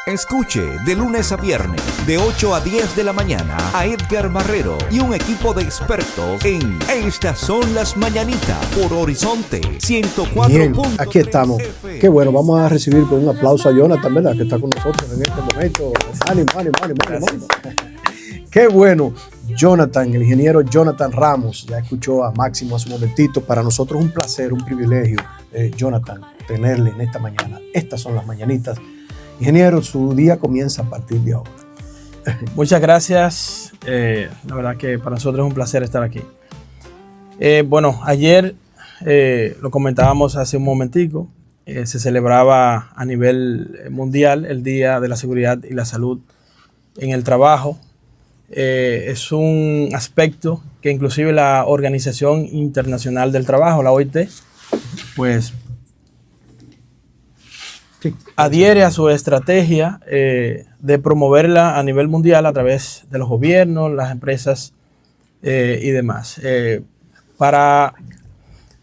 Escuche de lunes a viernes de 8 a 10 de la mañana a Edgar Marrero y un equipo de expertos en Estas son las mañanitas por Horizonte 104. Bien, aquí estamos. Qué bueno, vamos a recibir con un aplauso a Jonathan, ¿verdad? Que está con nosotros en este momento. Ánimo. Qué bueno. Jonathan, el ingeniero Jonathan Ramos, ya escuchó a Máximo hace un momentito. Para nosotros es un placer, un privilegio, Jonathan, tenerle en esta mañana. Estas son las mañanitas. Ingeniero, su día comienza a partir de ahora. Muchas gracias. La verdad que para nosotros es un placer estar aquí. Bueno, ayer lo comentábamos hace un momentico. Se celebraba a nivel mundial el Día de la Seguridad y la Salud en el Trabajo. Es un aspecto que inclusive la Organización Internacional del Trabajo, la OIT, pues adhiere a su estrategia de promoverla a nivel mundial a través de los gobiernos, las empresas y demás. Para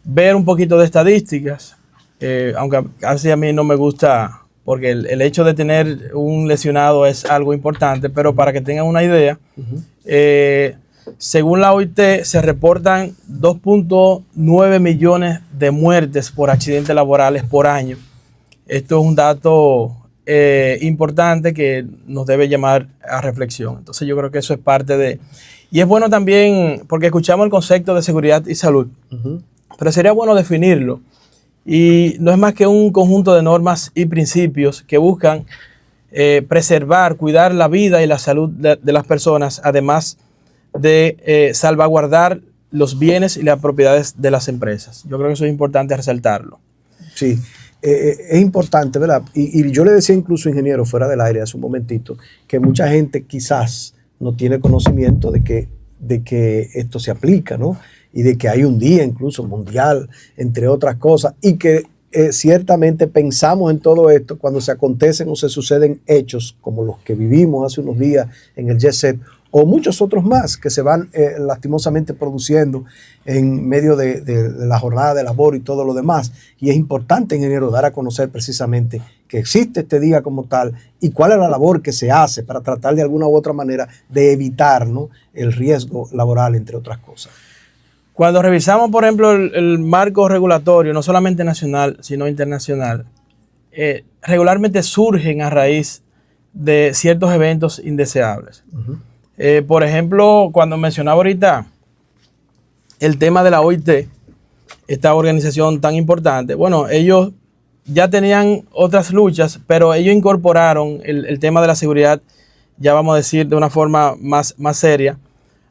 ver un poquito de estadísticas, aunque casi a mí no me gusta, porque el hecho de tener un lesionado es algo importante, pero para que tengan una idea, según la OIT se reportan 2.9 millones de muertes por accidentes laborales por año. Esto es un dato importante que nos debe llamar a reflexión. Entonces yo creo que eso es parte de... Y es bueno también, porque escuchamos el concepto de seguridad y salud, pero sería bueno definirlo. Y no es más que un conjunto de normas y principios que buscan preservar, cuidar la vida y la salud de las personas, además de salvaguardar los bienes y las propiedades de las empresas. Yo creo que eso es importante resaltarlo. Sí. Es importante, ¿verdad? Y yo le decía incluso, ingeniero, fuera del aire hace un momentito, que mucha gente quizás no tiene conocimiento de que esto se aplica, ¿no? Y de que hay un día incluso mundial, entre otras cosas, y que ciertamente pensamos en todo esto cuando se acontecen o se suceden hechos como los que vivimos hace unos días en el Jet Set, o muchos otros más que se van lastimosamente produciendo en medio de la jornada de labor y todo lo demás. Y es importante, ingeniero, dar a conocer precisamente que existe este día como tal y cuál es la labor que se hace para tratar de alguna u otra manera de evitar, ¿no?, el riesgo laboral, entre otras cosas. Cuando revisamos, por ejemplo, el marco regulatorio, no solamente nacional, sino internacional, regularmente surgen a raíz de ciertos eventos indeseables. Por ejemplo, cuando mencionaba ahorita el tema de la OIT, esta organización tan importante, bueno, ellos ya tenían otras luchas, pero ellos incorporaron el tema de la seguridad, ya vamos a decir de una forma más seria,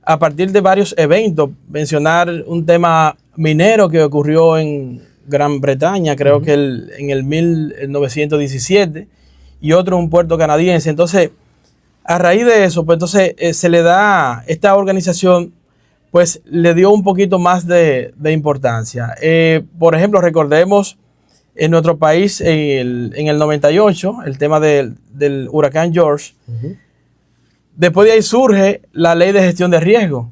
a partir de varios eventos. Mencionar un tema minero que ocurrió en Gran Bretaña, creo que en el 1917, y otro en un puerto canadiense. Entonces, a raíz de eso, pues entonces se le da, esta organización pues le dio un poquito más de importancia. Por ejemplo, recordemos en nuestro país en el 98, el tema del huracán George. Después de ahí surge la ley de gestión de riesgo,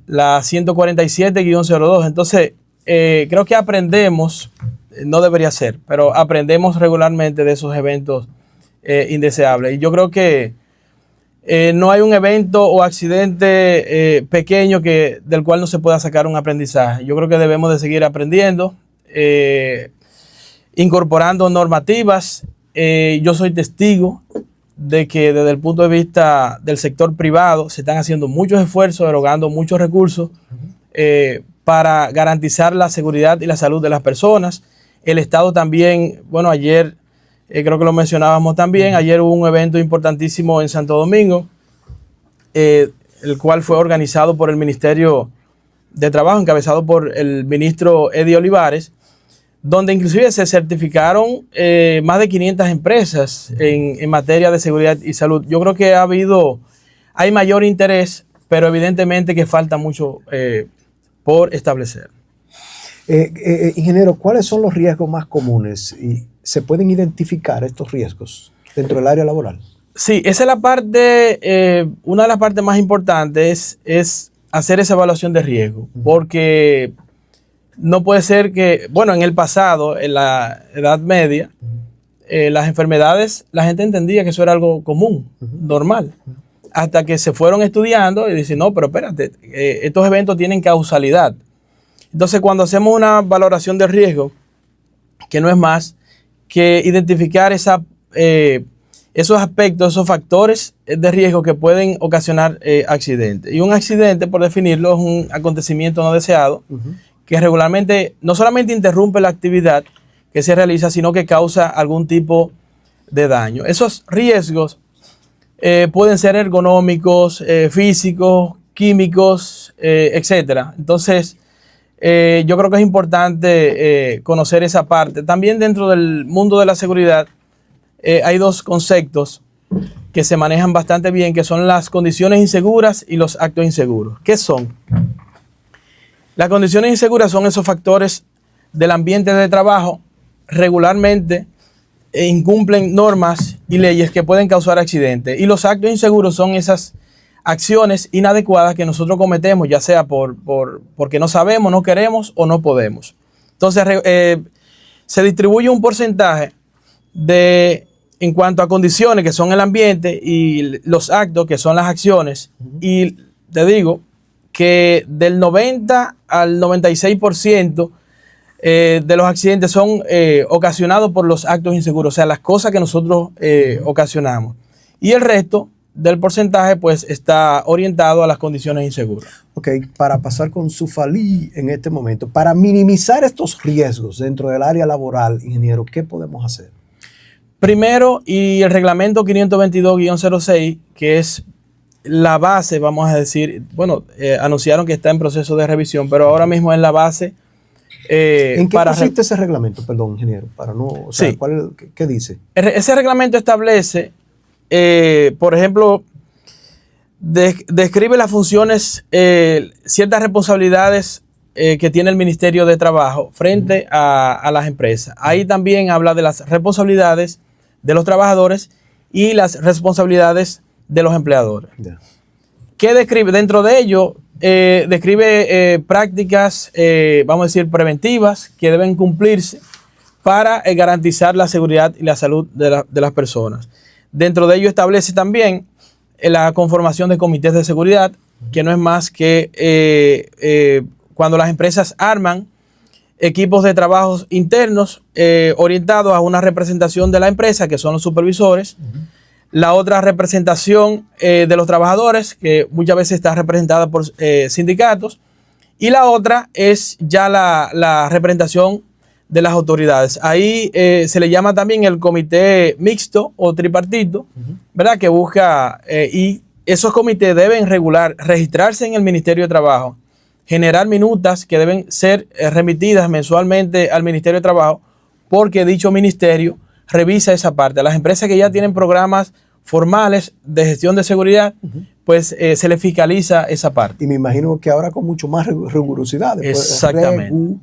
la 147-02. Entonces, creo que aprendemos, no debería ser, pero aprendemos regularmente de esos eventos indeseables. Y yo creo que no hay un evento o accidente pequeño del cual no se pueda sacar un aprendizaje. Yo creo que debemos de seguir aprendiendo, incorporando normativas. Yo soy testigo de que desde el punto de vista del sector privado se están haciendo muchos esfuerzos, erogando muchos recursos para garantizar la seguridad y la salud de las personas. El Estado también, bueno, ayer creo que lo mencionábamos también, ayer hubo un evento importantísimo en Santo Domingo, el cual fue organizado por el Ministerio de Trabajo, encabezado por el ministro Eddie Olivares, donde inclusive se certificaron más de 500 empresas en materia de seguridad y salud. Yo creo que hay mayor interés, pero evidentemente que falta mucho por establecer. Ingeniero, ¿cuáles son los riesgos más comunes y se pueden identificar estos riesgos dentro del área laboral? Sí, esa es la parte, una de las partes más importantes es hacer esa evaluación de riesgo, porque no puede ser que, bueno, en el pasado, en la Edad Media, las enfermedades, la gente entendía que eso era algo común, normal, hasta que se fueron estudiando y dicen, no, pero espérate, estos eventos tienen causalidad. Entonces, cuando hacemos una valoración de riesgo, que no es más que identificar esos aspectos, esos factores de riesgo que pueden ocasionar accidentes. Y un accidente, por definirlo, es un acontecimiento no deseado que regularmente no solamente interrumpe la actividad que se realiza, sino que causa algún tipo de daño. Esos riesgos pueden ser ergonómicos, físicos, químicos, etcétera. Entonces, yo creo que es importante conocer esa parte. También dentro del mundo de la seguridad hay dos conceptos que se manejan bastante bien, que son las condiciones inseguras y los actos inseguros. ¿Qué son? Las condiciones inseguras son esos factores del ambiente de trabajo regularmente incumplen normas y leyes que pueden causar accidentes. Y los actos inseguros son esas acciones inadecuadas que nosotros cometemos, ya sea porque no sabemos, no queremos o no podemos. Entonces, se distribuye un porcentaje en cuanto a condiciones, que son el ambiente, y los actos, que son las acciones. Y te digo que del 90 al 96% de los accidentes son ocasionados por los actos inseguros, o sea, las cosas que nosotros ocasionamos. Y el resto del porcentaje pues está orientado a las condiciones inseguras. Ok, para pasar con Zufalí en este momento, para minimizar estos riesgos dentro del área laboral, ingeniero, ¿qué podemos hacer? Primero, y el reglamento 522-06, que es la base, vamos a decir, bueno, anunciaron que está en proceso de revisión, pero ahora mismo es la base. ¿En qué consiste ese reglamento? Perdón, ingeniero, para no, o sea, sí. ¿Qué dice? Ese reglamento establece, por ejemplo, describe las funciones, ciertas responsabilidades que tiene el Ministerio de Trabajo frente a las empresas. Ahí también habla de las responsabilidades de los trabajadores y las responsabilidades de los empleadores. Yeah. ¿Qué describe? Dentro de ello, describe prácticas, vamos a decir, preventivas que deben cumplirse para garantizar la seguridad y la salud de las personas. Dentro de ello establece también la conformación de comités de seguridad, que no es más que cuando las empresas arman equipos de trabajos internos orientados a una representación de la empresa, que son los supervisores. La otra representación de los trabajadores, que muchas veces está representada por sindicatos. Y la otra es ya la representación de las autoridades. Ahí se le llama también el comité mixto o tripartito, ¿verdad? Que busca, y esos comités deben registrarse en el Ministerio de Trabajo, generar minutas que deben ser remitidas mensualmente al Ministerio de Trabajo, porque dicho ministerio revisa esa parte. A las empresas que ya tienen programas formales de gestión de seguridad, pues se les fiscaliza esa parte. Y me imagino que ahora con mucho más rigurosidad. Exactamente.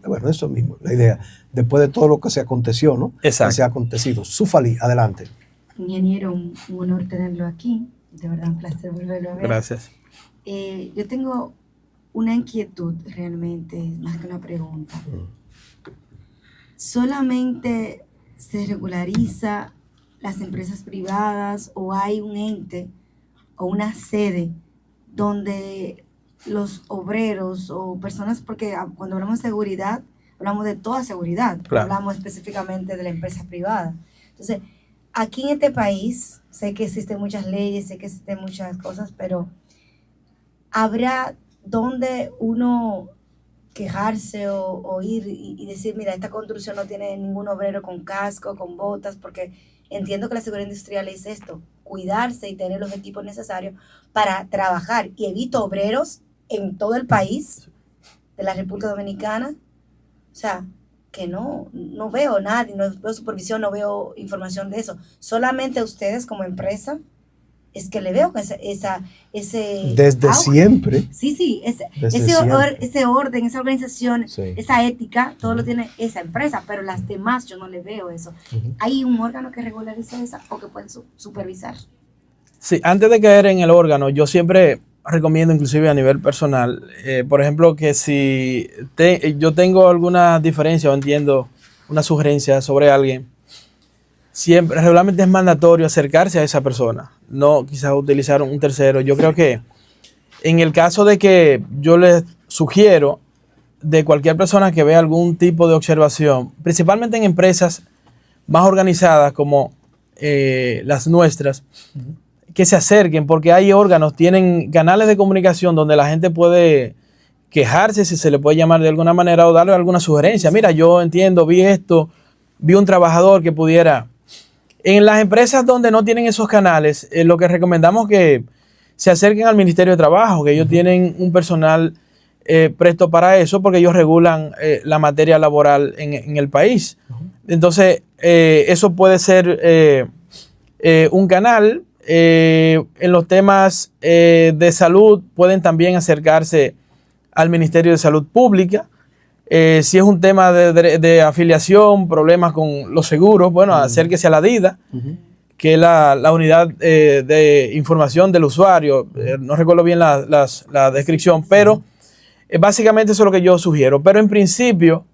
Bueno, eso mismo, la idea. Después de todo lo que se aconteció, ¿no? Exacto. Que se ha acontecido. Zufalí, adelante. Ingeniero, un honor tenerlo aquí. De verdad, un placer volverlo a ver. Gracias. Yo tengo una inquietud realmente, más que una pregunta. ¿Solamente se regulariza las empresas privadas o hay un ente o una sede donde los obreros o personas, porque cuando hablamos de seguridad, hablamos de toda seguridad, claro, hablamos específicamente de la empresa privada? Entonces, aquí en este país, sé que existen muchas leyes, sé que existen muchas cosas, pero ¿habrá donde uno quejarse o ir y decir, mira, esta construcción no tiene ningún obrero con casco, con botas? Porque entiendo que la seguridad industrial es esto, cuidarse y tener los equipos necesarios para trabajar, y evito obreros en todo el país de la República Dominicana. O sea, que no veo nadie, no veo supervisión, no veo información de eso. Solamente ustedes como empresa es que le veo ese desde auge. Siempre. Sí, ese orden, esa organización, sí, esa ética, todo lo tiene esa empresa, pero las demás yo no le veo eso. ¿Hay un órgano que regularice esa o que puede supervisar? Sí, antes de caer en el órgano, yo siempre recomiendo, inclusive a nivel personal, por ejemplo, que si yo tengo alguna diferencia o entiendo una sugerencia sobre alguien, siempre, regularmente es mandatorio acercarse a esa persona, no quizás utilizar un tercero. Yo creo que en el caso de que yo les sugiero de cualquier persona que vea algún tipo de observación, principalmente en empresas más organizadas como las nuestras, que se acerquen, porque hay órganos, tienen canales de comunicación donde la gente puede quejarse, si se le puede llamar de alguna manera, o darle alguna sugerencia. Mira, yo entiendo, vi esto, vi un trabajador que pudiera. En las empresas donde no tienen esos canales, lo que recomendamos que se acerquen al Ministerio de Trabajo, que ellos tienen un personal presto para eso, porque ellos regulan la materia laboral en el país. Entonces, eso puede ser un canal. En los temas de salud pueden también acercarse al Ministerio de Salud Pública. Si es un tema de afiliación, problemas con los seguros, bueno, acérquese a la DIDA, que es la unidad de información del usuario. No recuerdo bien la descripción, pero básicamente eso es lo que yo sugiero. Pero en principio,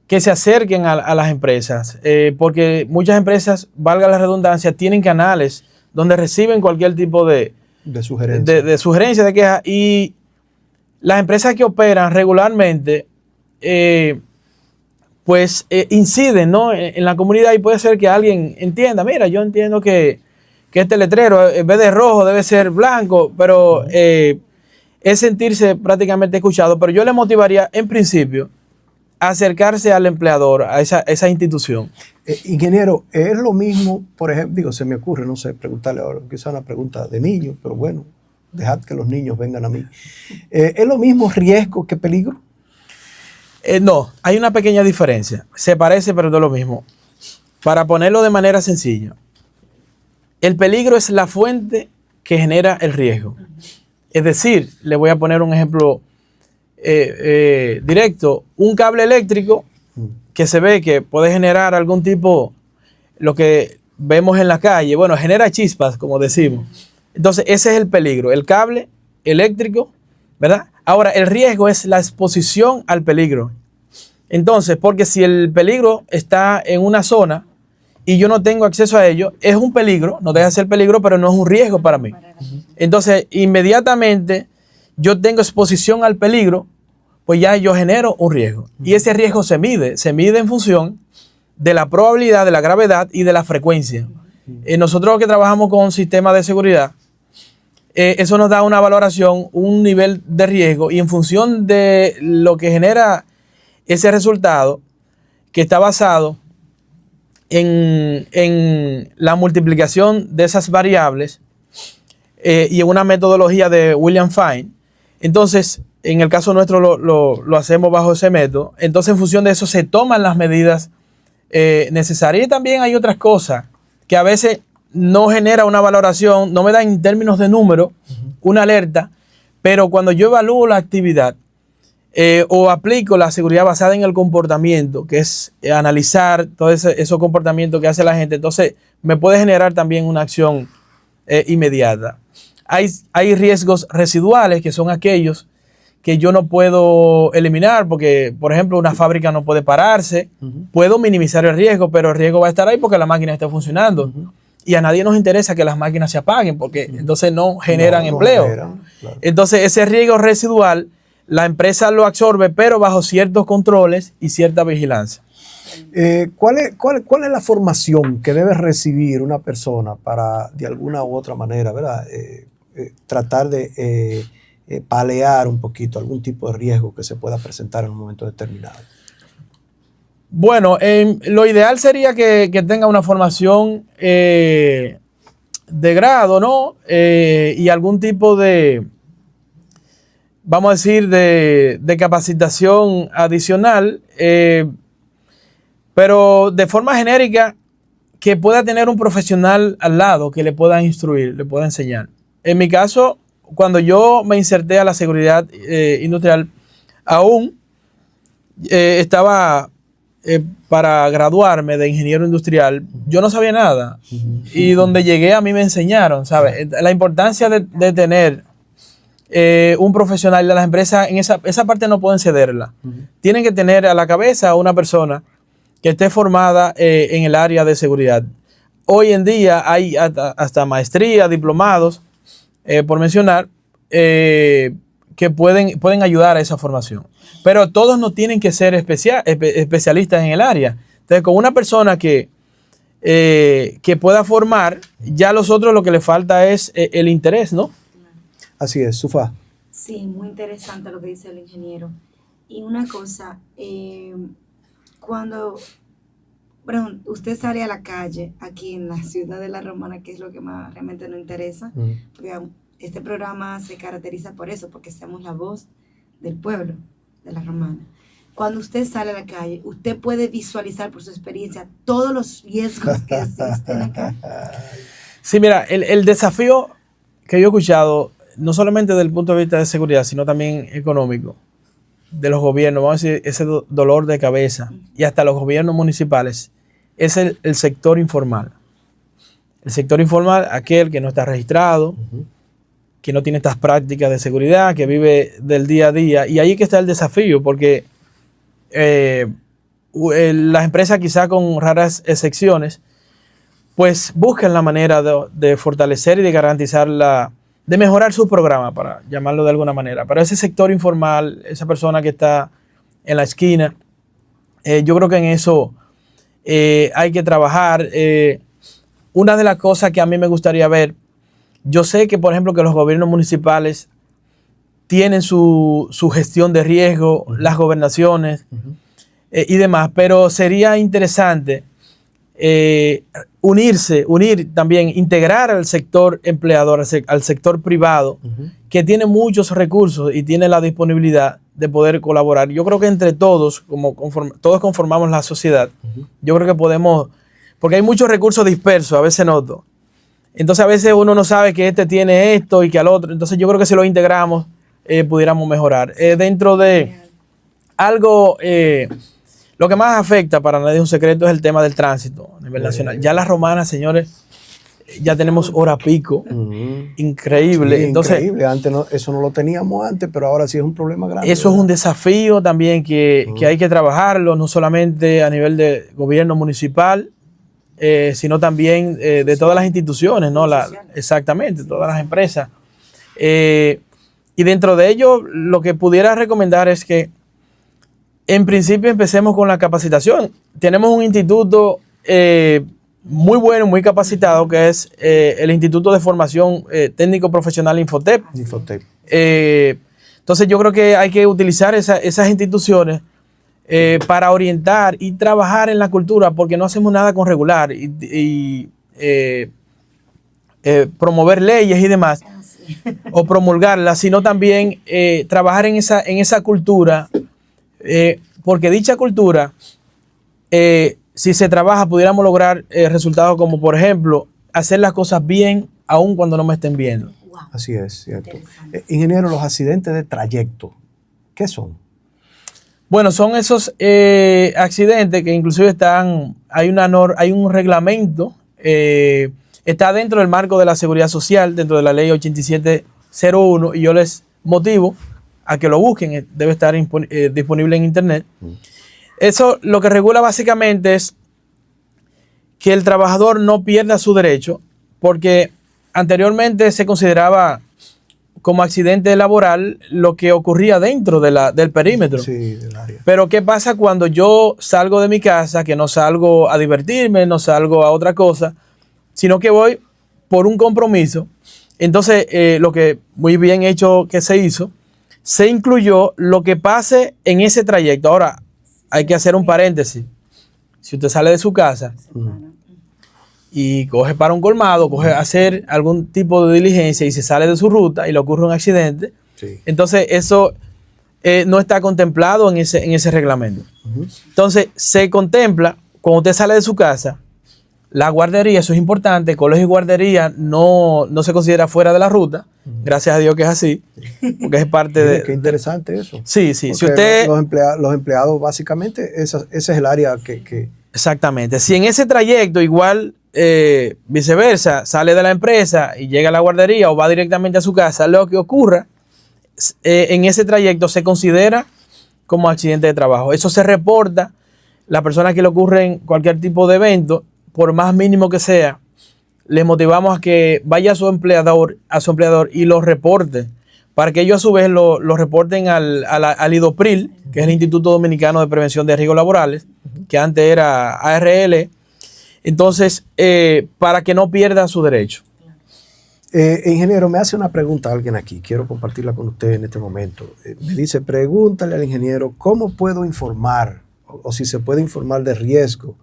que se acerquen a las empresas, porque muchas empresas, valga la redundancia, tienen canales donde reciben cualquier tipo de sugerencia, de queja, y las empresas que operan regularmente inciden, ¿no?, en la comunidad, y puede ser que alguien entienda, mira, yo entiendo que este letrero en vez de rojo debe ser blanco, pero es sentirse prácticamente escuchado. Pero yo le motivaría en principio a acercarse al empleador, a esa institución. Ingeniero, es lo mismo, por ejemplo, digo, se me ocurre, no sé, preguntarle ahora, quizá una pregunta de niño, pero bueno, dejad que los niños vengan a mí. ¿Es lo mismo riesgo que peligro? No, hay una pequeña diferencia. Se parece, pero no es lo mismo. Para ponerlo de manera sencilla, el peligro es la fuente que genera el riesgo. Es decir, le voy a poner un ejemplo directo. Un cable eléctrico que se ve que puede generar algún tipo, lo que vemos en la calle, bueno, genera chispas, como decimos. Entonces, ese es el peligro, el cable eléctrico, ¿verdad? Ahora, el riesgo es la exposición al peligro. Entonces, porque si el peligro está en una zona y yo no tengo acceso a ello, es un peligro, no deja de ser peligro, pero no es un riesgo para mí. Entonces, inmediatamente yo tengo exposición al peligro, pues ya yo genero un riesgo. Y ese riesgo se mide en función de la probabilidad, de la gravedad y de la frecuencia. Nosotros que trabajamos con sistemas de seguridad, eso nos da una valoración, un nivel de riesgo, y en función de lo que genera ese resultado, que está basado en la multiplicación de esas variables y en una metodología de William Fine. Entonces, en el caso nuestro lo hacemos bajo ese método. Entonces, en función de eso se toman las medidas necesarias. Y también hay otras cosas que a veces no genera una valoración, no me da en términos de número una alerta, pero cuando yo evalúo la actividad o aplico la seguridad basada en el comportamiento, que es analizar todos esos comportamientos que hace la gente, entonces me puede generar también una acción inmediata. Hay riesgos residuales, que son aquellos que yo no puedo eliminar, porque, por ejemplo, una fábrica no puede pararse. Puedo minimizar el riesgo, pero el riesgo va a estar ahí porque la máquina está funcionando. Y a nadie nos interesa que las máquinas se apaguen, porque entonces no generan empleo. Claro. Entonces, ese riesgo residual, la empresa lo absorbe, pero bajo ciertos controles y cierta vigilancia. ¿Cuál es la formación que debe recibir una persona para, de alguna u otra manera, ¿verdad?, tratar de palear un poquito algún tipo de riesgo que se pueda presentar en un momento determinado? Bueno, lo ideal sería que tenga una formación de grado, ¿no? Y algún tipo de, vamos a decir, de capacitación adicional, pero de forma genérica, que pueda tener un profesional al lado que le pueda instruir, le pueda enseñar. En mi caso, cuando yo me inserté a la seguridad industrial, aún estaba para graduarme de ingeniero industrial, yo no sabía nada. Y donde llegué a mí me enseñaron, ¿sabes? La importancia de tener un profesional de las empresas, en esa parte no pueden cederla. Tienen que tener a la cabeza una persona que esté formada en el área de seguridad. Hoy en día hay hasta maestría, diplomados, por mencionar, que pueden ayudar a esa formación. Pero todos no tienen que ser especialistas en el área. Entonces, con una persona que pueda formar, ya a los otros lo que le falta es el interés, ¿no? Así es, Sufa. Sí, muy interesante lo que dice el ingeniero. Y una cosa, cuando usted sale a la calle aquí en la ciudad de La Romana, que es lo que más realmente nos interesa, porque este programa se caracteriza por eso, porque somos la voz del pueblo de La Romana. Cuando usted sale a la calle, usted puede visualizar por su experiencia todos los riesgos que existen acá. Sí, mira, el desafío que yo he escuchado, no solamente desde el punto de vista de seguridad, sino también económico, de los gobiernos, vamos a decir, ese dolor de cabeza, y hasta los gobiernos municipales, es el sector informal. El sector informal, aquel que no está registrado, que no tiene estas prácticas de seguridad, que vive del día a día, y ahí que está el desafío, porque las empresas, quizá con raras excepciones, pues buscan la manera de fortalecer y de garantizar de mejorar su programa, para llamarlo de alguna manera. Pero ese sector informal, esa persona que está en la esquina, yo creo que en eso hay que trabajar. Una de las cosas que a mí me gustaría ver, yo sé que, por ejemplo, que los gobiernos municipales tienen su gestión de riesgo, las gobernaciones y demás, pero sería interesante unir también, integrar al sector empleador, al sector privado, que tiene muchos recursos y tiene la disponibilidad de poder colaborar. Yo creo que entre todos, todos conformamos la sociedad, yo creo que podemos, porque hay muchos recursos dispersos, a veces noto. Entonces a veces uno no sabe que este tiene esto y que al otro. Entonces yo creo que si lo integramos, pudiéramos mejorar. Dentro de algo... lo que más afecta, para nadie es un secreto, es el tema del tránsito a nivel nacional. Ya La Romana, señores, ya tenemos hora pico. Increíble. Sí, entonces, increíble. Antes eso no lo teníamos antes, pero ahora sí es un problema grande. Eso es un desafío también que hay que trabajarlo, no solamente a nivel de gobierno municipal, sino también de todas las instituciones, ¿no? Exactamente, todas las empresas. Y dentro de ello, lo que pudiera recomendar es que en principio empecemos con la capacitación. Tenemos un instituto muy bueno, muy capacitado, que es el Instituto de Formación Técnico Profesional Infotep. Entonces yo creo que hay que utilizar esas instituciones para orientar y trabajar en la cultura, porque no hacemos nada con regular y promover leyes y demás, o promulgarlas, sino también trabajar en esa cultura. Porque dicha cultura, si se trabaja, pudiéramos lograr resultados como, por ejemplo, hacer las cosas bien aun cuando no me estén viendo. Wow. Así es, cierto. Ingeniero, los accidentes de trayecto, ¿qué son? Bueno, son esos accidentes que inclusive hay un reglamento, está dentro del marco de la seguridad social, dentro de la ley 8701, y yo les motivo a que lo busquen, debe estar disponible en internet. Eso lo que regula básicamente es que el trabajador no pierda su derecho, porque anteriormente se consideraba como accidente laboral lo que ocurría dentro del perímetro. Sí, del área. Pero ¿qué pasa cuando yo salgo de mi casa, que no salgo a divertirme, no salgo a otra cosa, sino que voy por un compromiso? Entonces, lo que muy bien hecho que se hizo, se incluyó lo que pase en ese trayecto. Ahora, hay que hacer un paréntesis. Si usted sale de su casa y coge para un colmado, coge a hacer algún tipo de diligencia y se sale de su ruta y le ocurre un accidente, entonces eso no está contemplado en ese reglamento. Entonces, se contempla, cuando usted sale de su casa, la guardería, eso es importante, colegio y guardería no se considera fuera de la ruta, gracias a Dios que es así, porque es parte de... Qué interesante eso. Sí, sí. Porque Si usted... los empleados, básicamente, ese es el área que... Exactamente. Si en ese trayecto, igual viceversa, sale de la empresa y llega a la guardería o va directamente a su casa, lo que ocurra en ese trayecto se considera como accidente de trabajo. Eso se reporta las personas que le ocurren cualquier tipo de evento, por más mínimo que sea, les motivamos a que vaya a su empleador y lo reporte, para que ellos a su vez lo reporten al IDOPRIL, que es el Instituto Dominicano de Prevención de Riesgos Laborales, que antes era ARL. Entonces, para que no pierda su derecho. Ingeniero, me hace una pregunta alguien aquí, quiero compartirla con usted en este momento. Me dice, pregúntale al ingeniero cómo puedo informar o si se puede informar de riesgo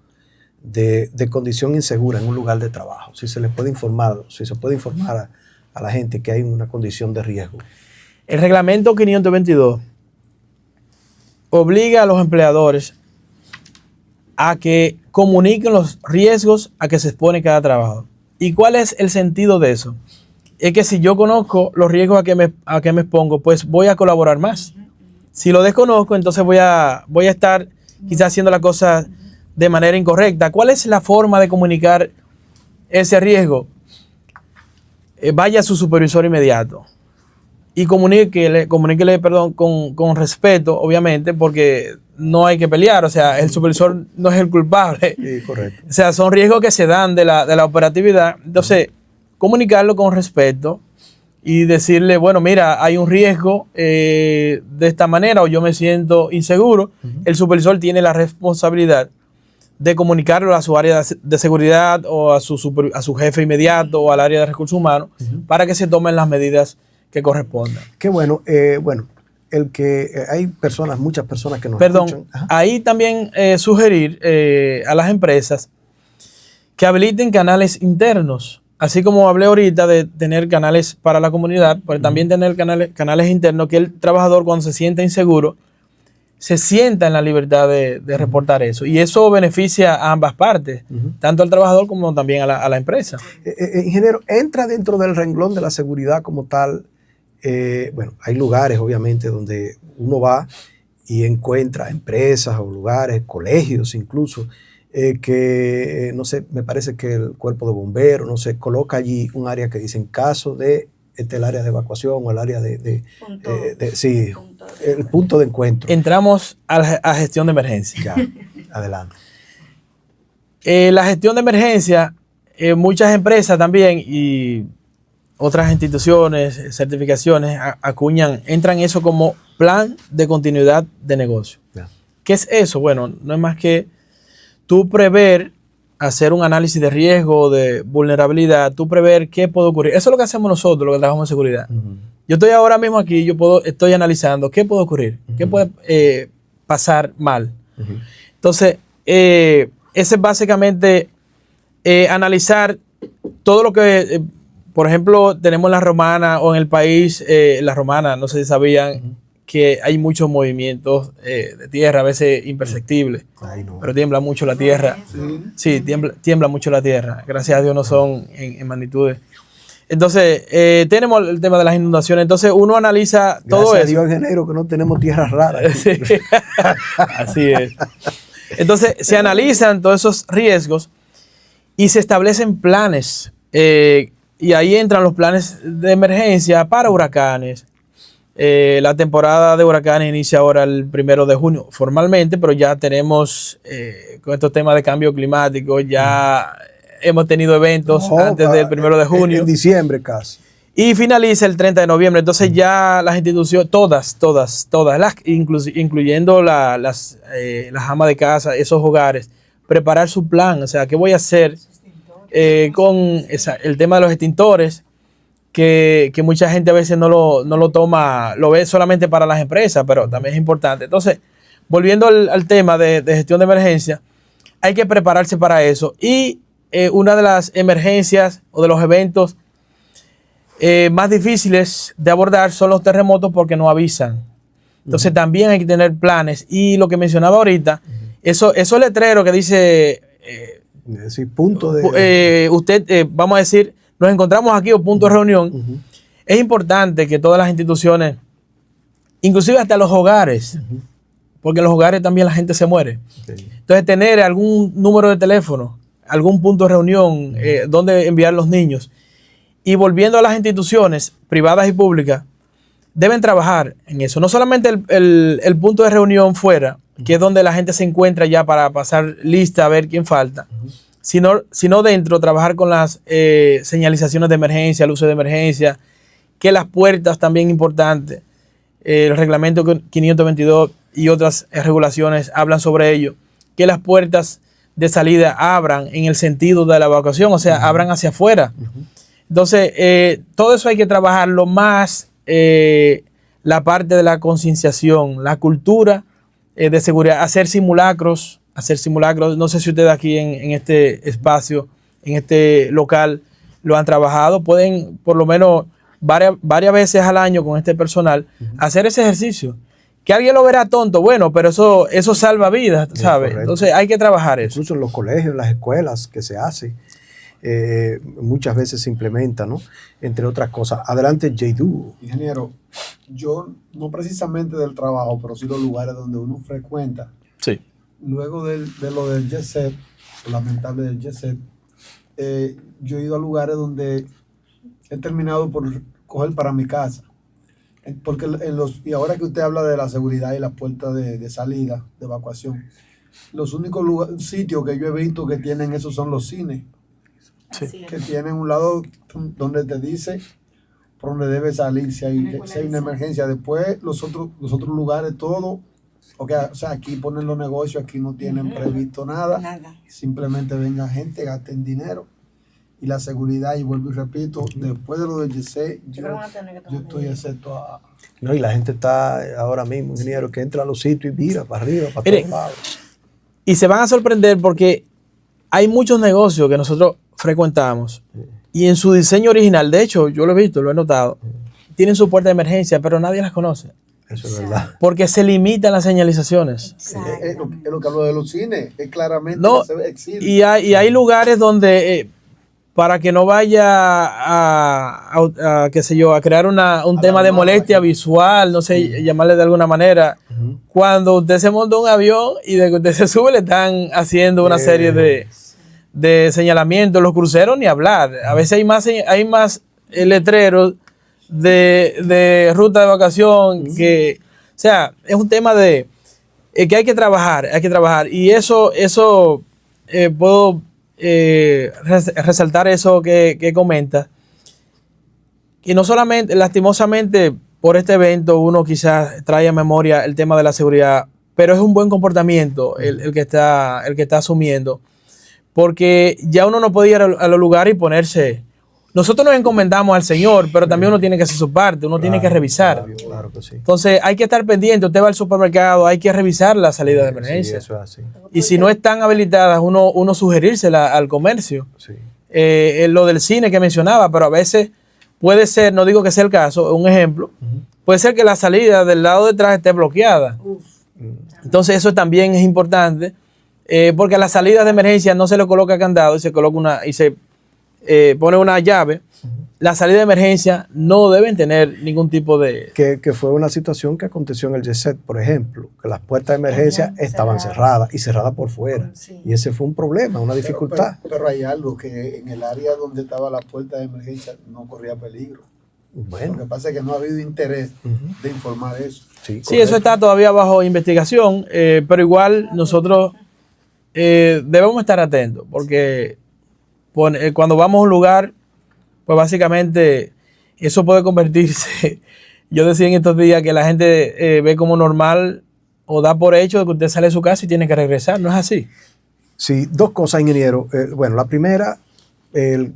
de condición insegura en un lugar de trabajo, si se le puede informar, si se puede informar a la gente que hay una condición de riesgo. El reglamento 522 obliga a los empleadores a que comuniquen los riesgos a que se expone cada trabajador. ¿Y cuál es el sentido de eso? Es que si yo conozco los riesgos a que me expongo, pues voy a colaborar más. Si lo desconozco, entonces voy a estar quizás haciendo la cosa de manera incorrecta. ¿Cuál es la forma de comunicar ese riesgo? Vaya a su supervisor inmediato y comuníquele con respeto, obviamente, porque no hay que pelear, o sea, el supervisor no es el culpable. Sí, correcto. O sea, son riesgos que se dan de la operatividad. Entonces, comunicarlo con respeto y decirle, bueno, mira, hay un riesgo de esta manera o yo me siento inseguro. El supervisor tiene la responsabilidad de comunicarlo a su área de seguridad o a su jefe inmediato o al área de recursos humanos para que se tomen las medidas que correspondan. Qué bueno. Hay personas, muchas personas que nos Perdón, escuchan. ahí también sugerir a las empresas que habiliten canales internos. Así como hablé ahorita de tener canales para la comunidad, pero también tener canales internos que el trabajador cuando se sienta inseguro, se sienta en la libertad de reportar eso. Y eso beneficia a ambas partes, tanto al trabajador como también a la empresa. Ingeniero, entra dentro del renglón de la seguridad como tal. Bueno, hay lugares obviamente donde uno va y encuentra empresas o lugares, colegios incluso, que no sé, me parece que el cuerpo de bomberos, no sé, coloca allí un área que dice en caso de el área de evacuación o el área el punto de encuentro. Entramos a gestión de emergencia. Ya, adelante. La gestión de emergencia, muchas empresas también y otras instituciones, certificaciones, entran eso como plan de continuidad de negocio. Ya. ¿Qué es eso? Bueno, no es más que tú prever, hacer un análisis de riesgo, de vulnerabilidad, tú prever qué puede ocurrir. Eso es lo que hacemos nosotros, lo que trabajamos en seguridad. Yo estoy ahora mismo aquí, estoy analizando qué puede ocurrir, qué puede pasar mal. Entonces, ese es básicamente analizar todo lo que, por ejemplo, tenemos en La Romana o en el país, La Romana, no sé si sabían, que hay muchos movimientos de tierra, a veces imperceptibles, pero tiembla mucho la tierra. Sí, tiembla mucho la tierra. Gracias a Dios no son en magnitudes. Entonces, tenemos el tema de las inundaciones. Entonces, uno analiza todo eso. Gracias a Dios, ingeniero, que no tenemos tierras raras. Sí. Así es. Entonces, se analizan todos esos riesgos y se establecen planes. Y ahí entran los planes de emergencia para huracanes. La temporada de huracanes inicia ahora el 1 de junio formalmente, pero ya tenemos con estos temas de cambio climático, ya hemos tenido eventos antes del 1 de junio. En diciembre casi. Y finaliza el 30 de noviembre. Entonces ya las instituciones, todas, incluyendo las amas de casa, esos hogares, preparar su plan. O sea, ¿qué voy a hacer con el tema de los extintores? Que mucha gente a veces no lo toma, lo ve solamente para las empresas, pero también es importante. Entonces, volviendo al tema de gestión de emergencia, hay que prepararse para eso. Y una de las emergencias o de los eventos más difíciles de abordar son los terremotos porque no avisan. Entonces, también hay que tener planes. Y lo que mencionaba ahorita, esos letreros que dice... punto de... vamos a decir... Nos encontramos aquí o punto de reunión. Es importante que todas las instituciones, inclusive hasta los hogares, porque en los hogares también la gente se muere. Entonces, tener algún número de teléfono, algún punto de reunión donde enviar los niños. Y volviendo a las instituciones privadas y públicas, deben trabajar en eso. No solamente el punto de reunión fuera, que es donde la gente se encuentra ya para pasar lista a ver quién falta, sino dentro, trabajar con las señalizaciones de emergencia, luces de emergencia, que las puertas también importantes, el reglamento 522 y otras regulaciones hablan sobre ello, que las puertas de salida abran en el sentido de la evacuación, o sea, abran hacia afuera. Entonces, todo eso hay que trabajarlo más, la parte de la concienciación, la cultura de seguridad, hacer simulacros, no sé si ustedes aquí en este espacio, en este local, lo han trabajado, pueden por lo menos varias veces al año con este personal hacer ese ejercicio. Que alguien lo verá tonto, bueno, pero eso salva vidas, ¿sabes? Entonces hay que trabajar eso. Incluso en los colegios, en las escuelas que se hace, muchas veces se implementa, ¿no? Entre otras cosas. Adelante, Jaydu. Ingeniero, yo no precisamente del trabajo, pero sí los lugares donde uno frecuenta. Sí. Luego de lo del jet set, lo lamentable del jet set, yo he ido a lugares donde he terminado por coger para mi casa. Porque y ahora que usted habla de la seguridad y las puertas de salida, de evacuación, los únicos sitios que yo he visto que tienen eso son los cines. Sí. Que tienen un lado donde te dice por donde debe salir si hay una emergencia. Después los otros lugares, todo. O sea, aquí ponen los negocios, aquí no tienen previsto nada. Simplemente venga gente, gasten dinero. Y la seguridad, y vuelvo y repito, después de lo del GC, yo estoy excepto a... No, y la gente está ahora mismo, ingeniero, que entra a los sitios y mira para arriba, para todos lados. Y se van a sorprender porque hay muchos negocios que nosotros frecuentamos y en su diseño original, de hecho, yo lo he visto, lo he notado, tienen su puerta de emergencia, pero nadie las conoce. Eso es verdad. Porque se limitan las señalizaciones. Es lo que hablo de los cines, es claramente no, que se existe. Y hay lugares donde... para que no vaya a qué sé yo, a crear un tema de molestia visual, no sé, llamarle de alguna manera. Cuando usted se monta un avión y de que usted se sube le están haciendo una serie de señalamientos. Los cruceros ni hablar. A veces hay más letreros de ruta de vacación que, o sea, es un tema de que hay que trabajar. Y eso puedo resaltar eso que comenta, y no solamente, lastimosamente, por este evento uno quizás trae a memoria el tema de la seguridad, pero es un buen comportamiento el que está asumiendo, porque ya uno no puede ir a los lugares y ponerse. Nosotros nos encomendamos al Señor, pero también uno tiene que hacer su parte, uno tiene que revisar. Claro que sí. Entonces hay que estar pendiente, usted va al supermercado, hay que revisar la salida de emergencia. Sí, eso es así. Y si no están habilitadas, uno sugerírsela al comercio. Sí. Lo del cine que mencionaba, pero a veces puede ser, no digo que sea el caso, un ejemplo, puede ser que la salida del lado de atrás esté bloqueada. Entonces eso también es importante, porque a las salidas de emergencia no se le coloca candado y se coloca pone una llave. La salida de emergencia no deben tener ningún tipo de... Que fue una situación que aconteció en el Jet-Set, por ejemplo, que las puertas de emergencia estaban cerradas y cerradas por fuera. Sí. Y ese fue un problema, una dificultad. Pero hay algo que en el área donde estaba la puerta de emergencia no corría peligro. Bueno. Lo que pasa es que no ha habido interés de informar eso. Sí, eso está todavía bajo investigación, pero igual nosotros debemos estar atentos, porque cuando vamos a un lugar, pues básicamente eso puede convertirse, yo decía en estos días que la gente ve como normal o da por hecho de que usted sale de su casa y tiene que regresar, ¿no es así? Sí, dos cosas, ingeniero. Bueno, la primera,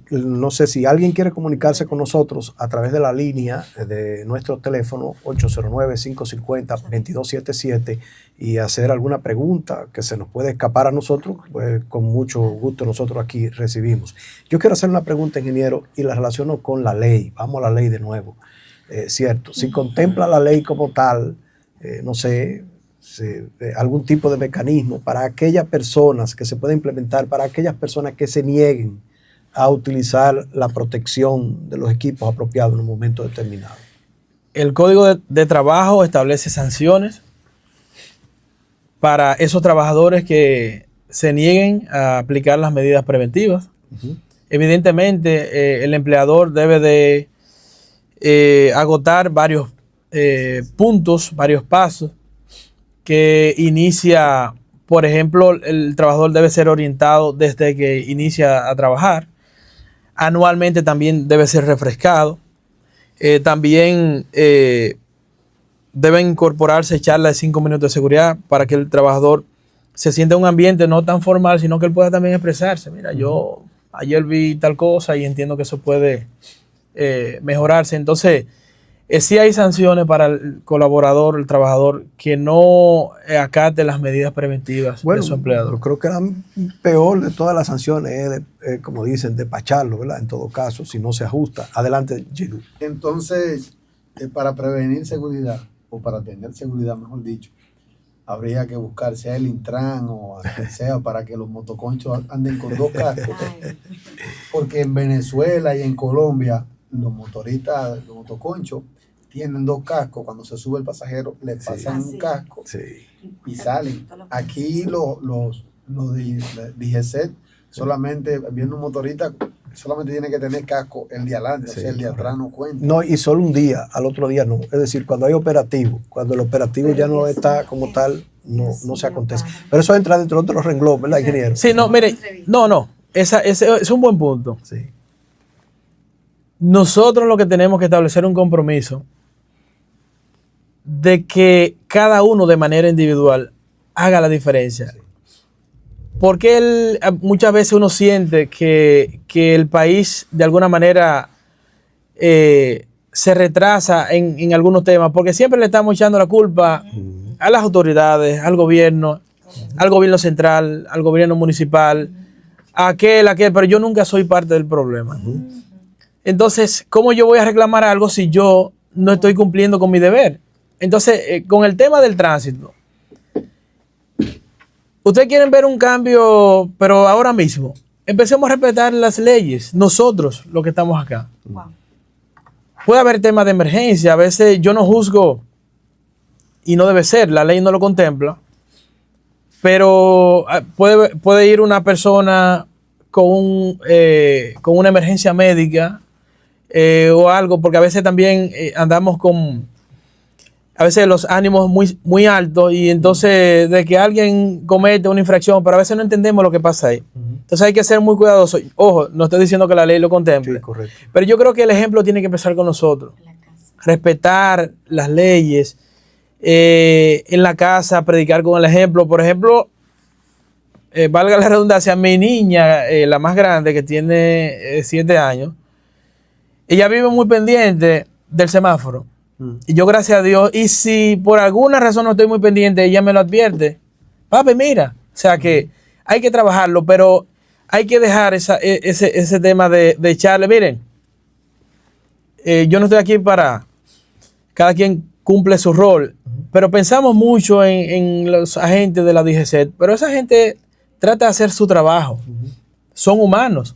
no sé si alguien quiere comunicarse con nosotros a través de la línea de nuestro teléfono 809-550-2277 y hacer alguna pregunta que se nos puede escapar a nosotros, pues con mucho gusto nosotros aquí recibimos. Yo quiero hacer una pregunta, ingeniero, y la relaciono con la ley. Vamos a la ley de nuevo. Cierto, si contempla la ley como tal, no sé, algún tipo de mecanismo para aquellas personas que se pueda implementar, para aquellas personas que se nieguen a utilizar la protección de los equipos apropiados en un momento determinado. El Código de Trabajo establece sanciones para esos trabajadores que se nieguen a aplicar las medidas preventivas. Evidentemente, el empleador debe de agotar varios puntos, varios pasos, que inicia, por ejemplo, el trabajador debe ser orientado desde que inicia a trabajar. Anualmente también debe ser refrescado. También deben incorporarse charlas de 5 minutos de seguridad para que el trabajador se sienta en un ambiente no tan formal, sino que él pueda también expresarse. Mira, yo ayer vi tal cosa y entiendo que eso puede mejorarse. Entonces, sí hay sanciones para el colaborador, el trabajador, que no acate las medidas preventivas de su empleador. Yo creo que la peor de todas las sanciones es, como dicen, despacharlo, ¿verdad? En todo caso, si no se ajusta. Adelante, Gilu. Entonces, para prevenir seguridad, o para tener seguridad, mejor dicho, habría que buscar, sea el Intran o a quien sea, para que los motoconchos anden con 2 cascos. Porque en Venezuela y en Colombia, los motoristas, los motoconchos, tienen 2 cascos. Cuando se sube el pasajero, le pasan un casco y salen. Aquí los de DGCET, solamente viendo un motorista, solamente tiene que tener casco el de adelante, o sea, el de atrás no cuenta. No, y solo un día, al otro día no. Es decir, cuando hay operativo, cuando el operativo ya no está como tal, no se acontece. Pero eso entra dentro de otro renglón, ¿verdad, ingeniero? Sí, no, mire, no, ese es un buen punto. Sí. Nosotros lo que tenemos que establecer un compromiso de que cada uno de manera individual haga la diferencia. Sí. Porque muchas veces uno siente que el país de alguna manera se retrasa en algunos temas, porque siempre le estamos echando la culpa a las autoridades, al gobierno central, al gobierno municipal, a aquel, pero yo nunca soy parte del problema. Entonces, ¿cómo yo voy a reclamar algo si yo no estoy cumpliendo con mi deber? Entonces, con el tema del tránsito, ustedes quieren ver un cambio, pero ahora mismo, empecemos a respetar las leyes, nosotros, los que estamos acá. Wow. Puede haber temas de emergencia, a veces yo no juzgo, y no debe ser, la ley no lo contempla, pero puede ir una persona con una emergencia médica o algo, porque a veces también andamos con a veces los ánimos muy altos y entonces de que alguien comete una infracción, pero a veces no entendemos lo que pasa ahí. Entonces hay que ser muy cuidadosos. Ojo, no estoy diciendo que la ley lo contemple, sí, pero yo creo que el ejemplo tiene que empezar con nosotros. Respetar las leyes, en la casa, predicar con el ejemplo. Por ejemplo, valga la redundancia, mi niña, la más grande, que tiene 7 años, ella vive muy pendiente del semáforo. Y yo, gracias a Dios, y si por alguna razón no estoy muy pendiente, ella me lo advierte. Papi, mira, o sea que hay que trabajarlo, pero hay que dejar ese tema de echarle. Miren, yo no estoy aquí para... Cada quien cumple su rol, pero pensamos mucho en los agentes de la DGCET, pero esa gente trata de hacer su trabajo. Son humanos.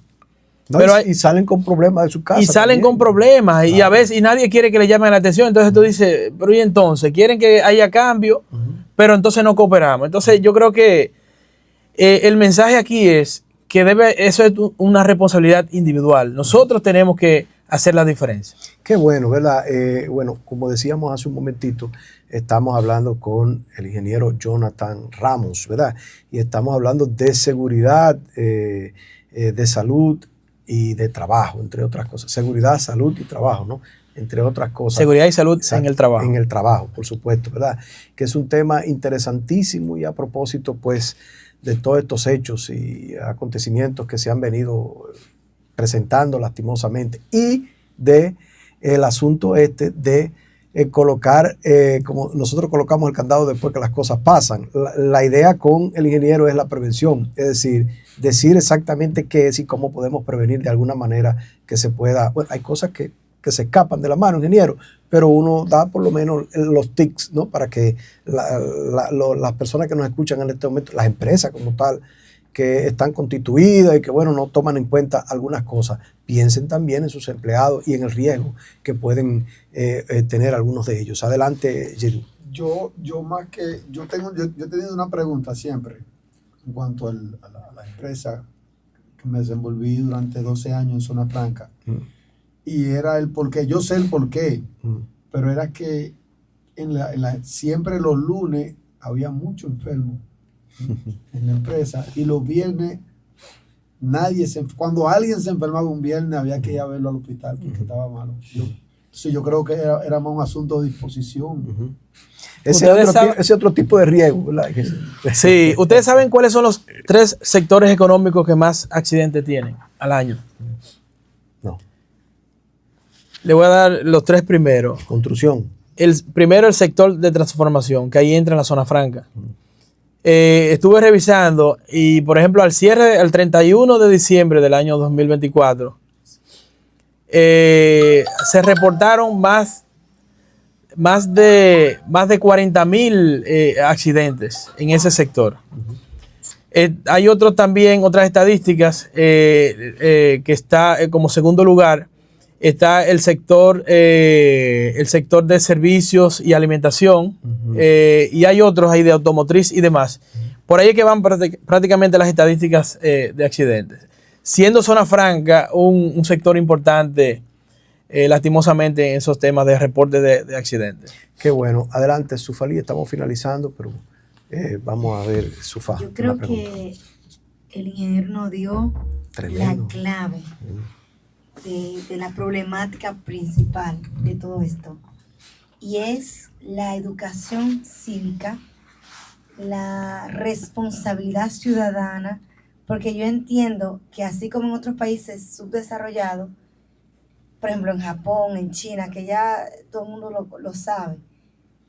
No, pero y salen con problemas de su casa. Y salen con problemas, y a veces y nadie quiere que le llamen la atención. Entonces tú dices, pero ¿y entonces? Quieren que haya cambio, pero entonces no cooperamos. Entonces yo creo que el mensaje aquí es que eso es una responsabilidad individual. Nosotros tenemos que hacer la diferencia. Qué bueno, ¿verdad? Bueno, como decíamos hace un momentito, estamos hablando con el ingeniero Jonathan Ramos, ¿verdad? Y estamos hablando de seguridad, de salud y de trabajo, entre otras cosas. Seguridad, salud y trabajo, ¿no? Entre otras cosas. Seguridad y salud en el trabajo. En el trabajo, por supuesto, ¿verdad? Que es un tema interesantísimo y a propósito, pues, de todos estos hechos y acontecimientos que se han venido presentando lastimosamente y de el asunto de colocar, como nosotros colocamos el candado después que las cosas pasan. La idea con el ingeniero es la prevención, es decir exactamente qué es y cómo podemos prevenir de alguna manera que se pueda. Bueno, hay cosas que se escapan de la mano, ingeniero, pero uno da por lo menos los tics, ¿no? Para que las personas que nos escuchan en este momento, las empresas como tal, que están constituidas y que, bueno, no toman en cuenta algunas cosas, piensen también en sus empleados y en el riesgo que pueden tener algunos de ellos. Adelante, Gilu. Yo he tenido una pregunta siempre en cuanto a la empresa que me desenvolví durante 12 años en Zona Franca. Y era el porqué. Yo sé el porqué, pero era que siempre los lunes había muchos enfermos en la empresa y los viernes cuando alguien se enfermaba un viernes había que ir a verlo al hospital porque estaba malo. Entonces yo creo que era más un asunto de disposición. Ese otro tipo de riesgo, ¿verdad? Sí, ¿ustedes saben cuáles son los 3 sectores económicos que más accidentes tienen al año? No. Le voy a dar los 3 primeros. Construcción. Primero, el sector de transformación, que ahí entra en la zona franca. Estuve revisando y, por ejemplo, al 31 de diciembre del año 2024, se reportaron más de 40,000 accidentes en ese sector. Hay otras estadísticas que está como segundo lugar. Está el sector de servicios y alimentación, y hay otros ahí de automotriz y demás. Por ahí es que van prácticamente las estadísticas de accidentes. Siendo zona franca un sector importante, lastimosamente, en esos temas de reporte de accidentes. Qué bueno. Adelante, Sufalí, estamos finalizando, pero vamos a ver, Sufa. Yo creo que el ingeniero nos dio la clave de la problemática principal de todo esto, y es la educación cívica, la responsabilidad ciudadana, porque yo entiendo que así como en otros países subdesarrollados, por ejemplo en Japón, en China, que ya todo el mundo lo sabe,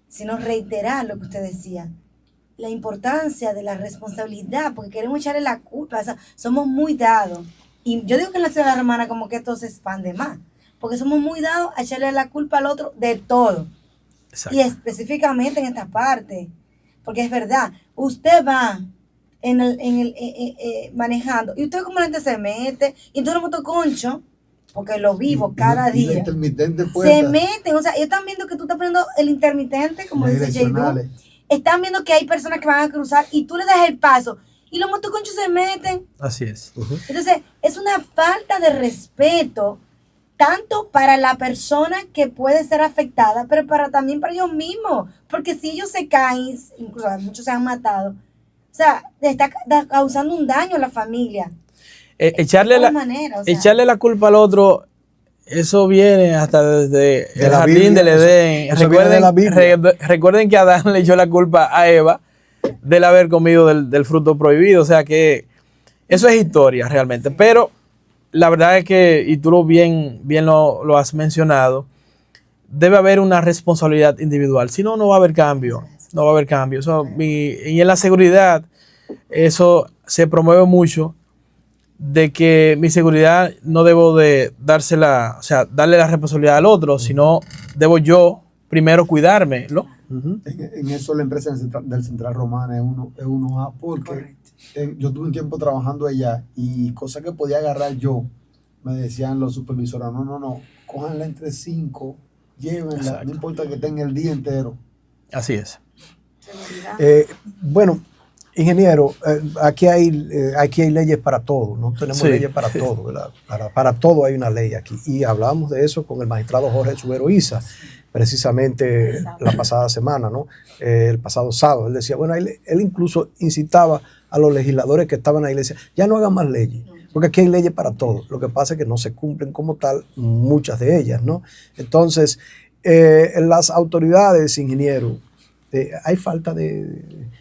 sino reiterar lo que usted decía, la importancia de la responsabilidad, porque queremos echarle la culpa, o sea, somos muy dados. Y yo digo que en la ciudad romana como que esto se expande más, porque somos muy dados a echarle la culpa al otro de todo. Exacto. Y específicamente en esta parte, porque es verdad, usted va manejando y usted como la gente se mete y entonces los motoconchos, porque lo vivo cada día, se meten, o sea, ellos están viendo que tú estás poniendo el intermitente, como dice J.D., están viendo que hay personas que van a cruzar y tú le das el paso y los motoconchos se meten. Así es. Entonces, es una falta de respeto, tanto para la persona que puede ser afectada, pero también para ellos mismos. Porque si ellos se caen, incluso muchos se han matado, o sea, está causando un daño a la familia. Echarle la culpa al otro, eso viene hasta desde el jardín del Edén. Recuerden que Adán le echó la culpa a Eva del haber comido del fruto prohibido, o sea que eso es historia realmente, pero la verdad es que, y tú bien lo has mencionado, debe haber una responsabilidad individual, si no, no va a haber cambio, y en la seguridad, eso se promueve mucho, de que mi seguridad no debo de darle la responsabilidad al otro, sino debo yo primero cuidarme, ¿no? En eso la empresa del Central Romana es uno A, porque yo tuve un tiempo trabajando allá y cosas que podía agarrar yo, me decían los supervisores, no, cójanla entre 5, llévenla, exacto, no importa que tenga el día entero. Así es. Bueno, ingeniero, aquí hay leyes para todo, no tenemos leyes para todo, ¿verdad? Para todo hay una ley aquí, y hablamos de eso con el magistrado Jorge Subero Isa, precisamente la pasada semana, ¿no? El pasado sábado. Él decía, bueno, él incluso incitaba a los legisladores que estaban ahí, le decía, ya no hagan más leyes, porque aquí hay leyes para todo. Lo que pasa es que no se cumplen como tal muchas de ellas, ¿no? Entonces, en las autoridades, ingeniero, hay falta de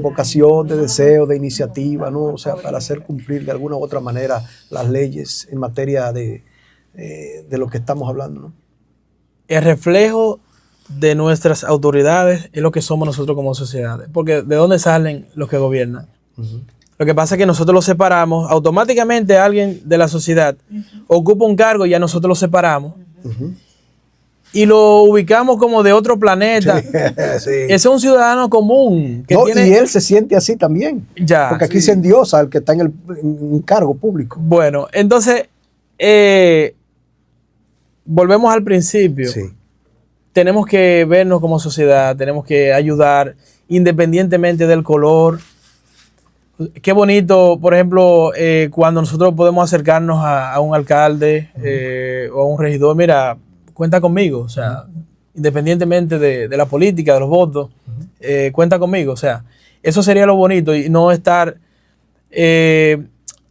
vocación, de deseo, de iniciativa, ¿no? O sea, para hacer cumplir de alguna u otra manera las leyes en materia de lo que estamos hablando, ¿no? El reflejo de nuestras autoridades es lo que somos nosotros como sociedad. Porque ¿de dónde salen los que gobiernan? Lo que pasa es que nosotros los separamos. Automáticamente alguien de la sociedad ocupa un cargo y ya nosotros lo separamos. Y lo ubicamos como de otro planeta. Sí. Ese es un ciudadano común. Y él se siente así también. Porque aquí se endiosa al que está en un cargo público. Bueno, entonces, volvemos al principio. Sí. Tenemos que vernos como sociedad, tenemos que ayudar independientemente del color. Qué bonito, por ejemplo, cuando nosotros podemos acercarnos a un alcalde o a un regidor, mira, cuenta conmigo, o sea, independientemente de la política, de los votos, cuenta conmigo. O sea, eso sería lo bonito y no estar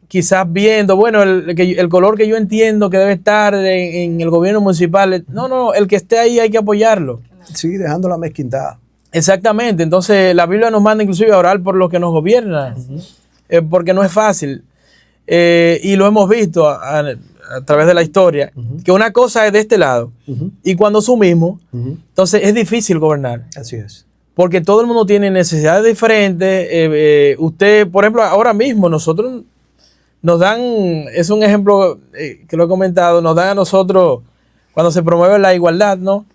quizás viendo, bueno, el color que yo entiendo que debe estar en el gobierno municipal. No, el que esté ahí hay que apoyarlo. Sí, dejando la mezquindad. Exactamente. Entonces, la Biblia nos manda inclusive a orar por los que nos gobiernan, porque no es fácil. Y lo hemos visto a través de la historia, que una cosa es de este lado, y cuando sumimos, entonces es difícil gobernar. Así es. Porque todo el mundo tiene necesidades diferentes. Usted, por ejemplo, ahora mismo nosotros nos dan, es un ejemplo que lo he comentado, nos dan a nosotros, cuando se promueve la igualdad, ¿no?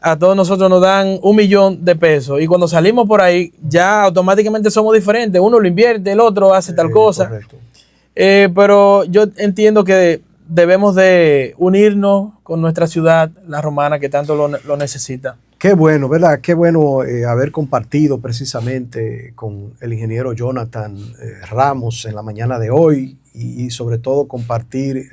A todos nosotros nos dan 1 millón de pesos y cuando salimos por ahí ya automáticamente somos diferentes. Uno lo invierte, el otro hace tal cosa. Correcto. Pero yo entiendo que debemos de unirnos con nuestra ciudad, la Romana, que tanto lo necesita. Qué bueno, ¿verdad? Qué bueno haber compartido precisamente con el ingeniero Jonathan Ramos en la mañana de hoy y sobre todo compartir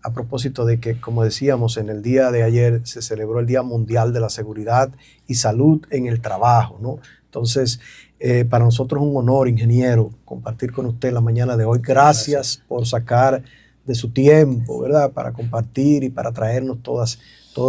a propósito de que, como decíamos, en el día de ayer se celebró el Día Mundial de la Seguridad y Salud en el Trabajo, ¿no? Entonces, para nosotros es un honor, ingeniero, compartir con usted la mañana de hoy. Gracias por sacar de su tiempo, ¿verdad? Para compartir y para traernos todos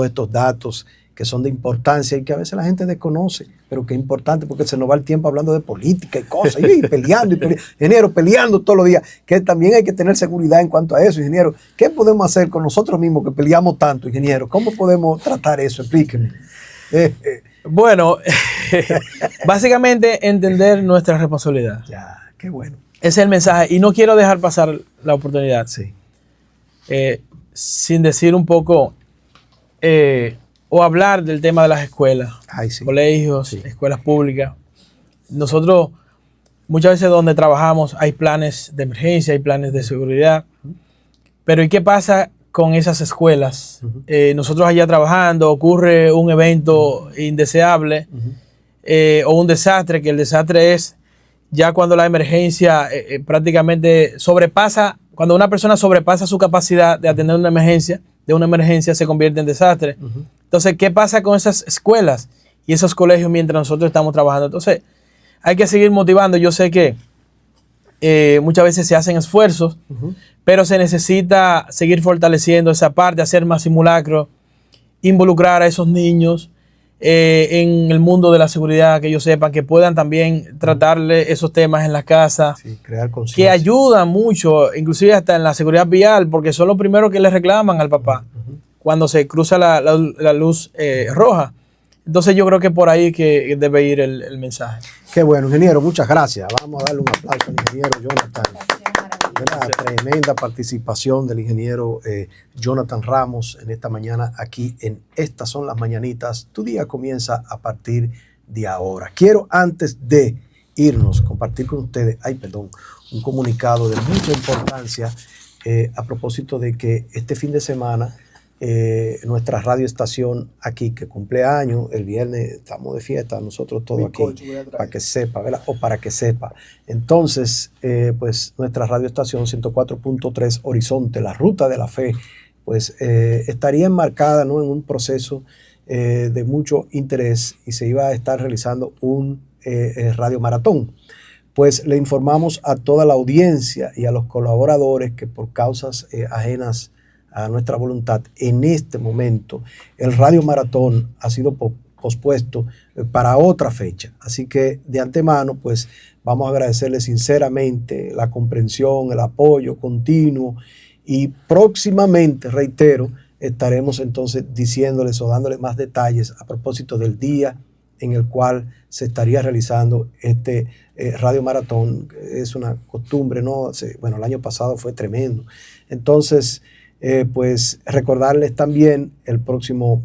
estos datos que son de importancia y que a veces la gente desconoce, pero que es importante porque se nos va el tiempo hablando de política y cosas, y peleando, ingeniero, peleando todos los días, que también hay que tener seguridad en cuanto a eso, ingeniero. ¿Qué podemos hacer con nosotros mismos que peleamos tanto, ingeniero? ¿Cómo podemos tratar eso? Explíqueme. Bueno, básicamente entender nuestra responsabilidad. Ya, qué bueno. Ese es el mensaje y no quiero dejar pasar la oportunidad. Sí. Sin decir un poco o hablar del tema de las escuelas, Sí. colegios, Sí. escuelas públicas. Nosotros muchas veces donde trabajamos hay planes de emergencia, hay planes de seguridad, pero ¿y qué pasa con esas escuelas? Nosotros allá trabajando ocurre un evento indeseable o un desastre, que el desastre es ya cuando la emergencia prácticamente sobrepasa, cuando una persona sobrepasa su capacidad de atender una emergencia, se convierte en desastre. Entonces, ¿qué pasa con esas escuelas y esos colegios mientras nosotros estamos trabajando? Entonces, hay que seguir motivando. Yo sé que muchas veces se hacen esfuerzos, pero se necesita seguir fortaleciendo esa parte, hacer más simulacros, involucrar a esos niños en el mundo de la seguridad, que ellos sepan, que puedan también tratarle esos temas en la casa, Sí, crear conciencia. que ayudan mucho, inclusive hasta en la seguridad vial, porque son los primeros que le reclaman al papá cuando se cruza la luz roja. Entonces yo creo que por ahí que debe ir el mensaje. Qué bueno, ingeniero, muchas gracias. Vamos a darle un aplauso al ingeniero Jonathan. ¿Verdad? Tremenda participación del ingeniero Jonathan Ramos en esta mañana aquí en Estas Son las Mañanitas. Tu día comienza a partir de ahora. Quiero, antes de irnos, compartir con ustedes, un comunicado de mucha importancia a propósito de que este fin de semana nuestra radioestación aquí, que cumple años, el viernes estamos de fiesta, nosotros todos aquí, para que sepa, ¿verdad? O para que sepa. Entonces, pues nuestra radioestación 104.3 Horizonte, la Ruta de la Fe, pues estaría enmarcada, ¿no?, en un proceso de mucho interés y se iba a estar realizando un radio maratón. Pues le informamos a toda la audiencia y a los colaboradores que por causas ajenas a nuestra voluntad, en este momento el radio maratón ha sido pospuesto para otra fecha. Así que de antemano, pues vamos a agradecerle sinceramente la comprensión, el apoyo continuo y próximamente, reitero, estaremos entonces diciéndoles o dándoles más detalles a propósito del día en el cual se estaría realizando este radio maratón. Es una costumbre, ¿no? Bueno, el año pasado fue tremendo. Entonces, pues recordarles también el próximo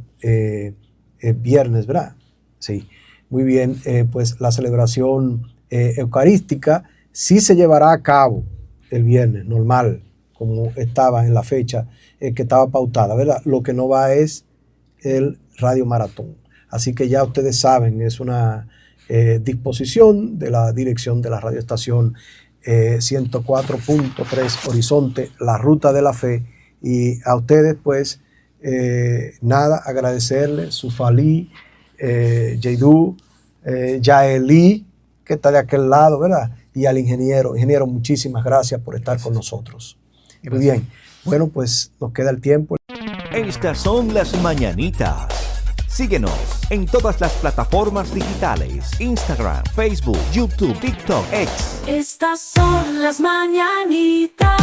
viernes, ¿verdad? Sí, muy bien, pues la celebración eucarística sí se llevará a cabo el viernes, normal, como estaba en la fecha que estaba pautada, ¿verdad? Lo que no va es el radio maratón. Así que ya ustedes saben, es una disposición de la dirección de la radioestación 104.3 Horizonte, la Ruta de la Fe. Y a ustedes, pues, nada, agradecerles, Sufalí, Yeidú, Yaeli, que está de aquel lado, ¿verdad? Y al ingeniero. Ingeniero, muchísimas gracias por estar con nosotros. Muy bien. Bueno, pues nos queda el tiempo. Estas son las mañanitas. Síguenos en todas las plataformas digitales: Instagram, Facebook, YouTube, TikTok, X. Estas son las mañanitas.